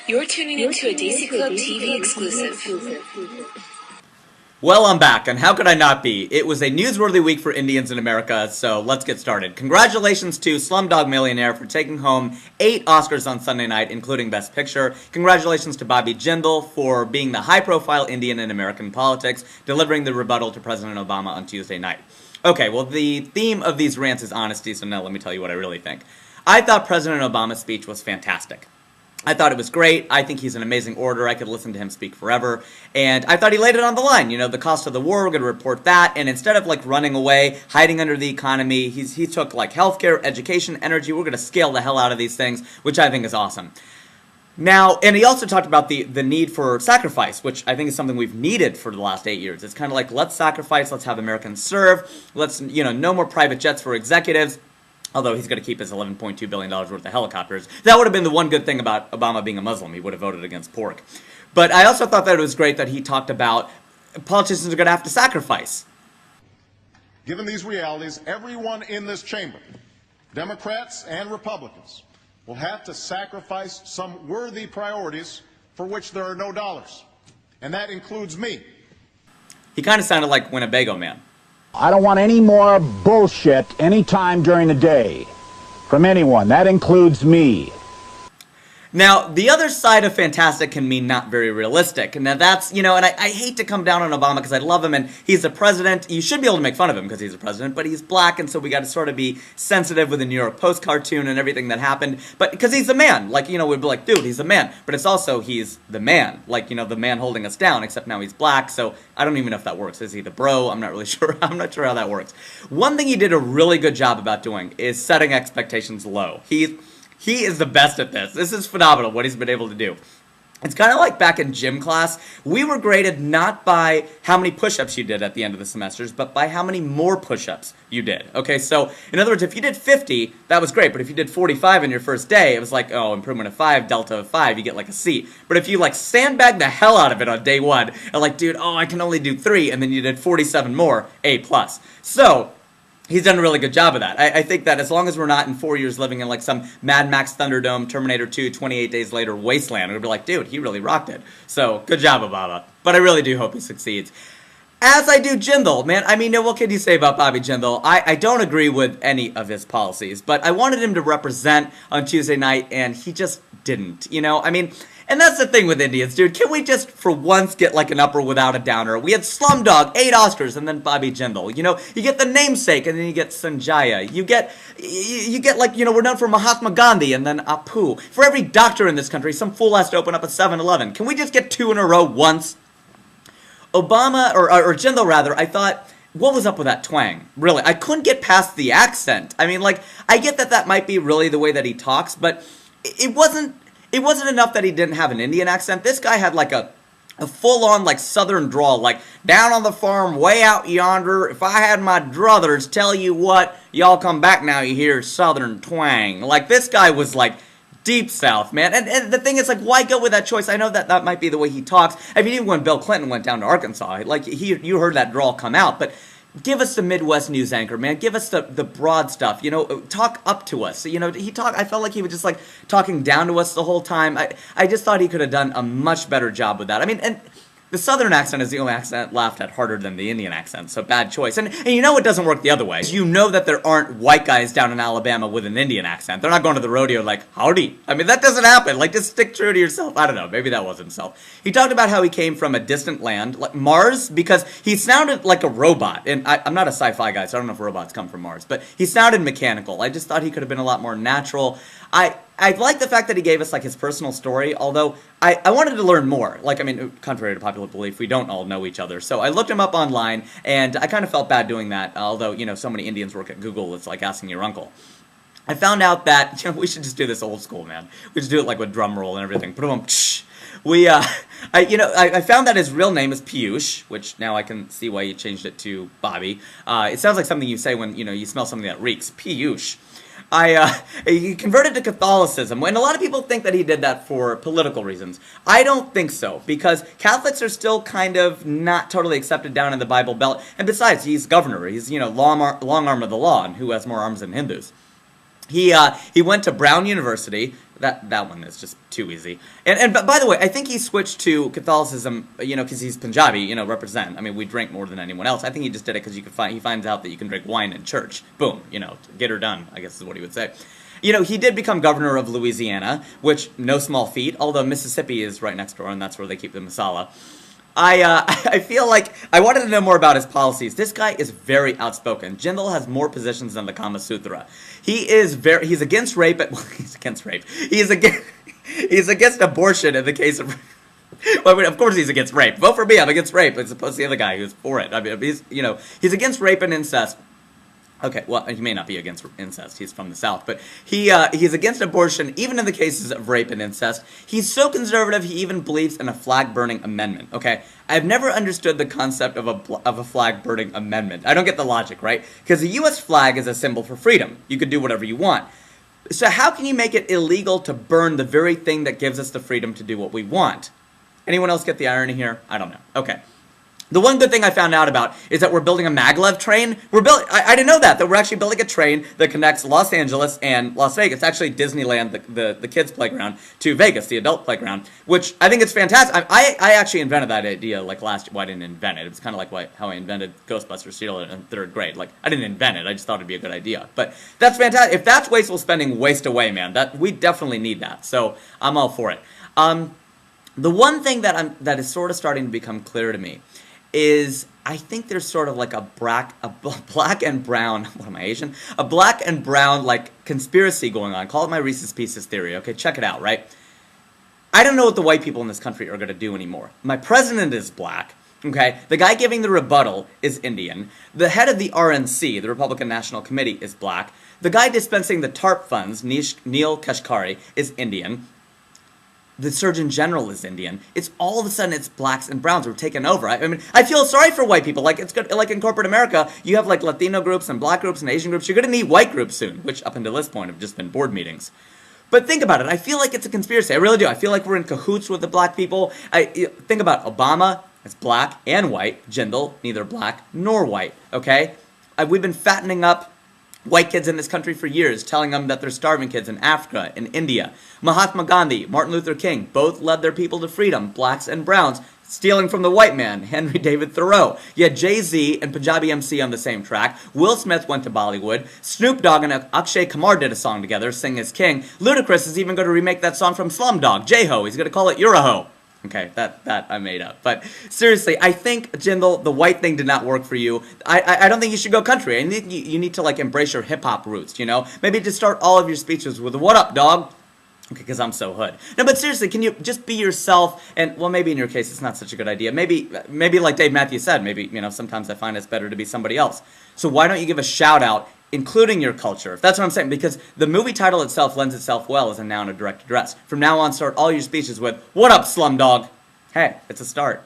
You're tuning into a DesiClub TV exclusive. Well, I'm back, and how could I not be? It was a newsworthy week for Indians in America, so let's get started. Congratulations to Slumdog Millionaire for taking home 8 Oscars on Sunday night, including Best Picture. Congratulations to Bobby Jindal for being the high-profile Indian in American politics, delivering the rebuttal to President Obama on Tuesday night. Okay, well, the theme of these rants is honesty, so now let me tell you what I really think. I thought President Obama's speech was fantastic. I thought it was great. I think he's an amazing orator. I could listen to him speak forever. And I thought he laid it on the line. You know, the cost of the war, we're going to report that. And instead of, like, running away, hiding under the economy, he took, like, healthcare, education, energy. We're going to scale the hell out of these things, which I think is awesome. Now, and he also talked about the need for sacrifice, which I think is something we've needed for the last 8 years. It's kind of like, let's sacrifice, let's have Americans serve, let's, you know, no more private jets for executives. Although he's going to keep his $11.2 billion worth of helicopters. That would have been the one good thing about Obama being a Muslim. He would have voted against pork. But I also thought that it was great that he talked about politicians are going to have to sacrifice. Given these realities, everyone in this chamber, Democrats and Republicans, will have to sacrifice some worthy priorities for which there are no dollars. And that includes me. He kind of sounded like Winnebago Man. I don't want any more bullshit anytime during the day from anyone. That includes me. Now, the other side of fantastic can mean not very realistic. Now that's, you know, and I hate to come down on Obama because I love him and he's the president. You should be able to make fun of him because he's the president, but he's black and so we got to sort of be sensitive with the New York Post cartoon and everything that happened. But because he's the man, like, you know, we'd be like, dude, he's the man. But it's also, he's the man, like, you know, the man holding us down, except now he's black. So I don't even know if that works. Is he the bro? I'm not really sure. I'm not sure how that works. One thing he did a really good job about doing is setting expectations low. He is the best at this. This is phenomenal, what he's been able to do. It's kind of like back in gym class. We were graded not by how many push-ups you did at the end of the semesters, but by how many more push-ups you did. Okay, so in other words, if you did 50, that was great. But if you did 45 in your first day, it was like, oh, improvement of 5, delta of 5, you get like a C. But if you like sandbag the hell out of it on day 1, and like, dude, oh, I can only do 3, and then you did 47 more, A+. So he's done a really good job of that. I think that as long as we're not in 4 years living in like some Mad Max Thunderdome, Terminator 2, 28 Days Later wasteland, we'd be like, dude, he really rocked it. So, good job, Obama. But I really do hope he succeeds. As I do Jindal, man. I mean, what can you say about Bobby Jindal? I don't agree with any of his policies, but I wanted him to represent on Tuesday night, and he just didn't, you know? I mean, and that's the thing with Indians, dude. Can we just, for once, get like an upper without a downer? We had Slumdog, 8 Oscars, and then Bobby Jindal. You know, you get the namesake, and then you get Sanjaya. You get like, you know, we're known for Mahatma Gandhi, and then Apu. For every doctor in this country, some fool has to open up a 7-Eleven. Can we just get 2 in a row once? Obama, or Jindal rather, I thought, what was up with that twang? Really, I couldn't get past the accent. I mean, like, I get that might be really the way that he talks, but it wasn't enough that he didn't have an Indian accent. This guy had like a full-on like southern drawl, like down on the farm way out yonder. If I had my druthers, tell you what, y'all come back now, you hear southern twang. Like this guy was like deep south, man. And the thing is, like, why go with that choice? I know that might be the way he talks. I mean, even when Bill Clinton went down to Arkansas, like you heard that drawl come out, but give us the Midwest news anchor, man. Give us the broad stuff. You know, talk up to us. You know, I felt like he was just like talking down to us the whole time. I just thought he could have done a much better job with that. I mean, and the Southern accent is the only accent laughed at harder than the Indian accent, so bad choice. And you know it doesn't work the other way. You know that there aren't white guys down in Alabama with an Indian accent. They're not going to the rodeo like, howdy. I mean, that doesn't happen. Like, just stick true to yourself. I don't know. Maybe that was himself. He talked about how he came from a distant land, like Mars, because he sounded like a robot. And I'm not a sci-fi guy, so I don't know if robots come from Mars. But he sounded mechanical. I just thought he could have been a lot more natural. I like the fact that he gave us, like, his personal story, although I wanted to learn more. Like, I mean, contrary to popular belief, we don't all know each other. So I looked him up online, and I kind of felt bad doing that, although, you know, so many Indians work at Google, it's like asking your uncle. I found out that, you know, we should just do this old school, man. We should do it, like, with drum roll and everything. Boom, I found that his real name is Piyush, which now I can see why you changed it to Bobby. It sounds like something you say when, you know, you smell something that reeks. Piyush. He converted to Catholicism, and a lot of people think that he did that for political reasons. I don't think so, because Catholics are still kind of not totally accepted down in the Bible Belt, and besides, he's governor. He's, you know, long arm of the law, and who has more arms than Hindus. He went to Brown University, That one is just too easy. And but by the way, I think he switched to Catholicism, because he's Punjabi, represent. I mean, we drink more than anyone else. I think he just did it because he finds out that you can drink wine in church. Boom, get her done, I guess is what he would say. He did become governor of Louisiana, which, no small feat, although Mississippi is right next door, and that's where they keep the masala. I feel like I wanted to know more about his policies. This guy is very outspoken. Jindal has more positions than the Kama Sutra. He's against rape, he's against rape. He's against abortion in the case of, well, I mean, of course he's against rape. Vote for me, I'm against rape, as opposed to the other guy who's for it. I mean, he's against rape and incest. Okay, well, he may not be against incest. He's from the South. But he's against abortion, even in the cases of rape and incest. He's so conservative, he even believes in a flag-burning amendment, okay? I've never understood the concept of a flag-burning amendment. I don't get the logic, right? Because the U.S. flag is a symbol for freedom. You can do whatever you want. So how can you make it illegal to burn the very thing that gives us the freedom to do what we want? Anyone else get the irony here? I don't know. Okay. The one good thing I found out about is that we're building a maglev train. I didn't know that we're actually building a train that connects Los Angeles and Las Vegas. Actually, Disneyland, the kids' playground, to Vegas, the adult playground, which I think it's fantastic. I actually invented that idea last year. Well, I didn't invent it. It was kind of like how I invented Ghostbusters Steal It in third grade. I didn't invent it. I just thought it'd be a good idea. But that's fantastic. If that's wasteful spending, waste away, man. We definitely need that. So I'm all for it. The one thing that is sort of starting to become clear to me is I think there's sort of like a black and brown, what am I, Asian? A black and brown, conspiracy going on. Call it my Reese's Pieces theory, okay? Check it out, right? I don't know what the white people in this country are going to do anymore. My president is black, okay? The guy giving the rebuttal is Indian. The head of the RNC, the Republican National Committee, is black. The guy dispensing the TARP funds, Neil Kashkari, is Indian. The Surgeon General is Indian. It's all of a sudden it's blacks and browns who are taking over. I mean, I feel sorry for white people. It's good. In corporate America, you have Latino groups and black groups and Asian groups. You're going to need white groups soon, which up until this point have just been board meetings. But think about it. I feel like it's a conspiracy. I really do. I feel like we're in cahoots with the black people. Think about Obama. It's black and white. Jindal, neither black nor white. Okay? We've been fattening up white kids in this country for years, telling them that they're starving kids in Africa, in India. Mahatma Gandhi, Martin Luther King, both led their people to freedom, blacks and browns, stealing from the white man, Henry David Thoreau. You had Jay-Z and Punjabi MC on the same track. Will Smith went to Bollywood. Snoop Dogg and Akshay Kumar did a song together, Sing as King. Ludacris is even going to remake that song from Slumdog, J-Ho. He's going to call it You're a Ho. Okay, that I made up. But seriously, I think, Jindal, the white thing did not work for you. I don't think you should go country. You need to embrace your hip-hop roots, Maybe just start all of your speeches with, "What up, dog?" Okay, because I'm so hood. No, but seriously, can you just be yourself? And, well, maybe in your case, it's not such a good idea. Maybe like Dave Matthews said, maybe, sometimes I find it's better to be somebody else. So why don't you give a shout-out, including your culture? That's what I'm saying, because the movie title itself lends itself well as a noun of direct address. From now on, start all your speeches with, "What up, Slumdog?" Hey, it's a start.